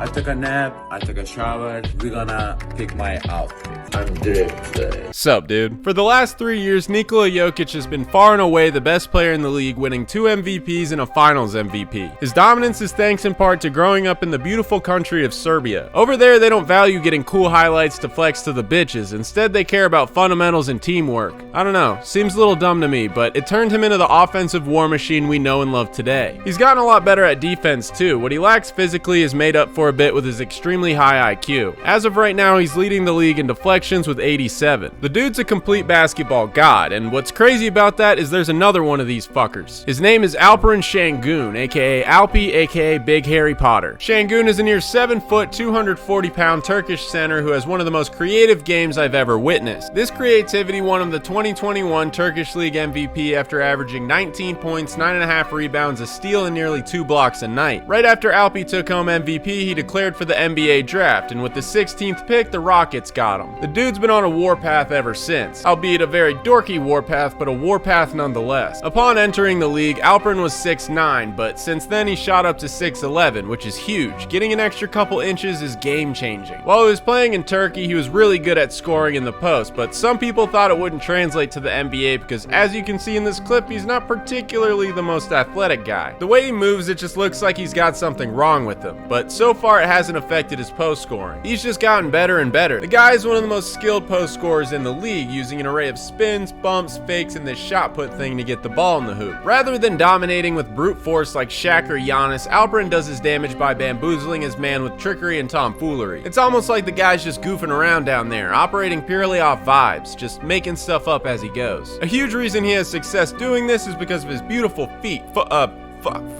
I took a nap, I took a shower, we're gonna pick my outfit. I'm drip today. Sup, dude? For the last 3 years, Nikola Jokic has been far and away the best player in the league, winning 2 MVPs and a Finals MVP. His dominance is thanks in part to growing up in the beautiful country of Serbia. Over there, they don't value getting cool highlights to flex to the bitches. Instead, they care about fundamentals and teamwork. I don't know, seems a little dumb to me, but it turned him into the offensive war machine we know and love today. He's gotten a lot better at defense too. What he lacks physically is made up for a bit with his extremely high IQ. As of right now, he's leading the league in deflections with 87. The dude's a complete basketball god, and what's crazy about that is there's another one of these fuckers. His name is Alperen Şengün, aka Alpi, aka Big Harry Potter. Şengün is a near 7 foot, 240 pound Turkish center who has one of the most creative games I've ever witnessed. This creativity won him the 2021 Turkish League MVP after averaging 19 points, 9.5 rebounds, a steal, and nearly 2 blocks a night. Right after Alpi took home MVP, he declared for the NBA draft, and with the 16th pick, the Rockets got him. The dude's been on a warpath ever since, albeit a very dorky warpath, but a warpath nonetheless. Upon entering the league, Alperen was 6'9", but since then he shot up to 6'11", which is huge. Getting an extra couple inches is game-changing. While he was playing in Turkey, he was really good at scoring in the post, but some people thought it wouldn't translate to the NBA because, as you can see in this clip, he's not particularly the most athletic guy. The way he moves, it just looks like he's got something wrong with him, but so far it hasn't affected his post scoring. He's just gotten better and better. The guy is one of the most skilled post scorers in the league, using an array of spins, bumps, fakes, and this shot put thing to get the ball in the hoop. Rather than dominating with brute force like Shaq or Giannis, Alperen does his damage by bamboozling his man with trickery and tomfoolery. It's almost like the guy's just goofing around down there, operating purely off vibes, just making stuff up as he goes. A huge reason he has success doing this is because of his beautiful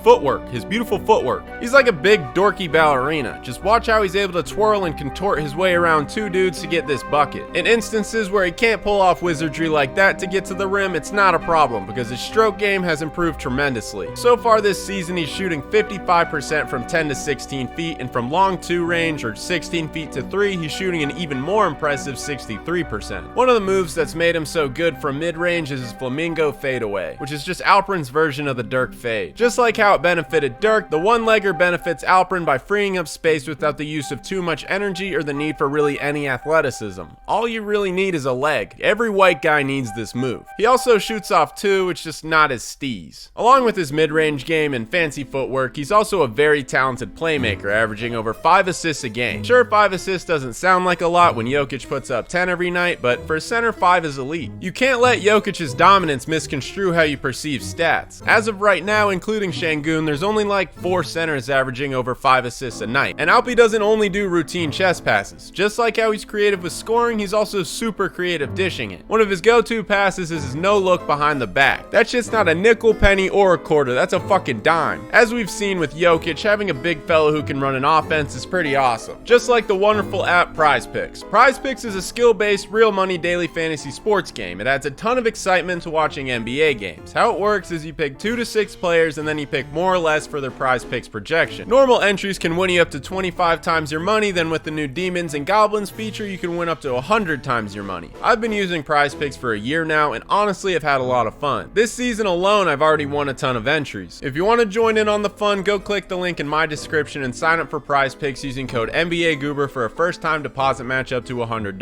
footwork, his beautiful footwork. He's like a big dorky ballerina. Just watch how he's able to twirl and contort his way around 2 dudes to get this bucket. In instances where he can't pull off wizardry like that to get to the rim, it's not a problem because his stroke game has improved tremendously. So far this season, he's shooting 55% from 10 to 16 feet, and from long 2 range or 16 feet to 3, he's shooting an even more impressive 63%. One of the moves that's made him so good from mid-range is his flamingo fadeaway, which is just Alperen's version of the Dirk fade. Just like how it benefited Dirk, the one-legger benefits Alperen by freeing up space without the use of too much energy or the need for really any athleticism. All you really need is a leg. Every white guy needs this move. He also shoots off too, it's just not as steez. Along with his mid-range game and fancy footwork, he's also a very talented playmaker, averaging over 5 assists a game. Sure, 5 assists doesn't sound like a lot when Jokic puts up 10 every night, but for a center, 5 is elite. You can't let Jokic's dominance misconstrue how you perceive stats. As of right now, including Şengün, there's only like 4 centers averaging over 5 assists a night. And Alpi doesn't only do routine chest passes. Just like how he's creative with scoring, he's also super creative dishing it. One of his go-to passes is his no-look behind the back. That shit's not a nickel, penny, or a quarter, that's a fucking dime. As we've seen with Jokic, having a big fellow who can run an offense is pretty awesome. Just like the wonderful app Prize Picks. Prize Picks is a skill-based, real money daily fantasy sports game. It adds a ton of excitement to watching NBA games. How it works is you pick 2 to 6 players and then you pick more or less for their Prize Picks projection. Normal entries can win you up to 25 times your money, then with the new Demons and Goblins feature, you can win up to 100 times your money. I've been using Prize Picks for a year now, and honestly, I've had a lot of fun. This season alone, I've already won a ton of entries. If you want to join in on the fun, go click the link in my description and sign up for Prize Picks using code NBAGoober for a first-time deposit match up to $100.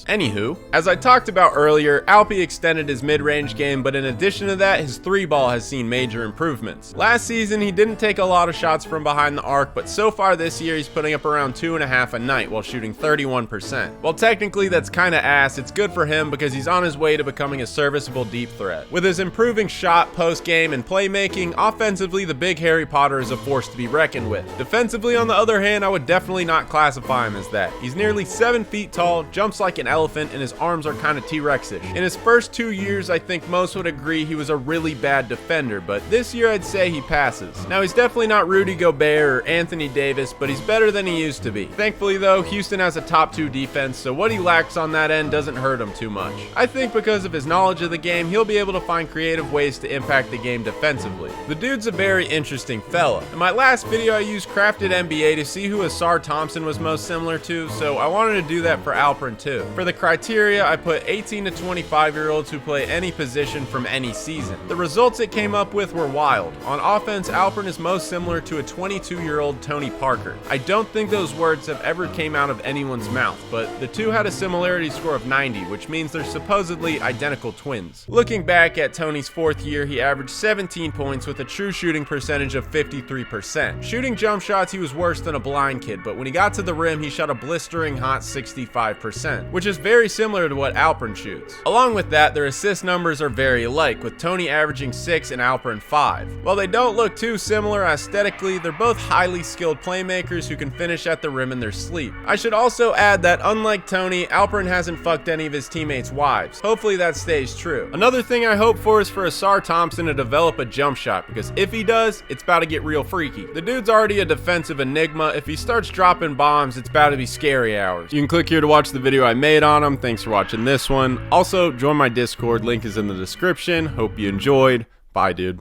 Anywho, as I talked about earlier, Alpi extended his mid-range game, but in addition to that, his 3-ball has seen major improvements. Last season, he didn't take a lot of shots from behind the arc, but so far this year, he's putting up around 2.5 a night while shooting 31%. While technically that's kinda ass, it's good for him because he's on his way to becoming a serviceable deep threat. With his improving shot, post game, and playmaking, offensively, the big Harry Potter is a force to be reckoned with. Defensively, on the other hand, I would definitely not classify him as that. He's nearly 7 feet tall, jumps like an elephant, and his arms are kinda T-Rex-ish. In his first 2 years, I think most would agree he was a really bad defender, but this year I'd say he passes. Now, he's definitely not Rudy Gobert or Anthony Davis, but he's better than he used to be. Thankfully though, Houston has a top 2 defense, so what he lacks on that end doesn't hurt him too much. I think because of his knowledge of the game, he'll be able to find creative ways to impact the game defensively. The dude's a very interesting fella. In my last video, I used Crafted NBA to see who Asar Thompson was most similar to, so I wanted to do that for Alperen too. For the criteria, I put 18 to 25-year-olds who play any position from any season. The results it came up with were wild. On offense, Alperen is most similar to a 22-year-old Tony Parker. I don't think those words have ever came out of anyone's mouth, but the two had a similarity score of 90, which means they're supposedly identical twins. Looking back at Tony's 4th year, he averaged 17 points with a true shooting percentage of 53%. Shooting jump shots, he was worse than a blind kid, but when he got to the rim, he shot a blistering hot 65%, which is very similar to what Alperen shoots. Along with that, their assist numbers are very alike, with Tony averaging 6 and Alperen 5. While they don't look too similar aesthetically, they're both highly skilled playmakers who can finish at the rim in their sleep. I should also add that unlike Tony, Alperen hasn't fucked any of his teammates' wives. Hopefully that stays true. Another thing I hope for is for Asar Thompson to develop a jump shot, because if he does, it's about to get real freaky. The dude's already a defensive enigma. If he starts dropping bombs, it's about to be scary hours. You can click here to watch the video I made on him. Thanks for watching this one. Also, join my Discord, link is in the description. Hope you enjoyed. Bye, dude.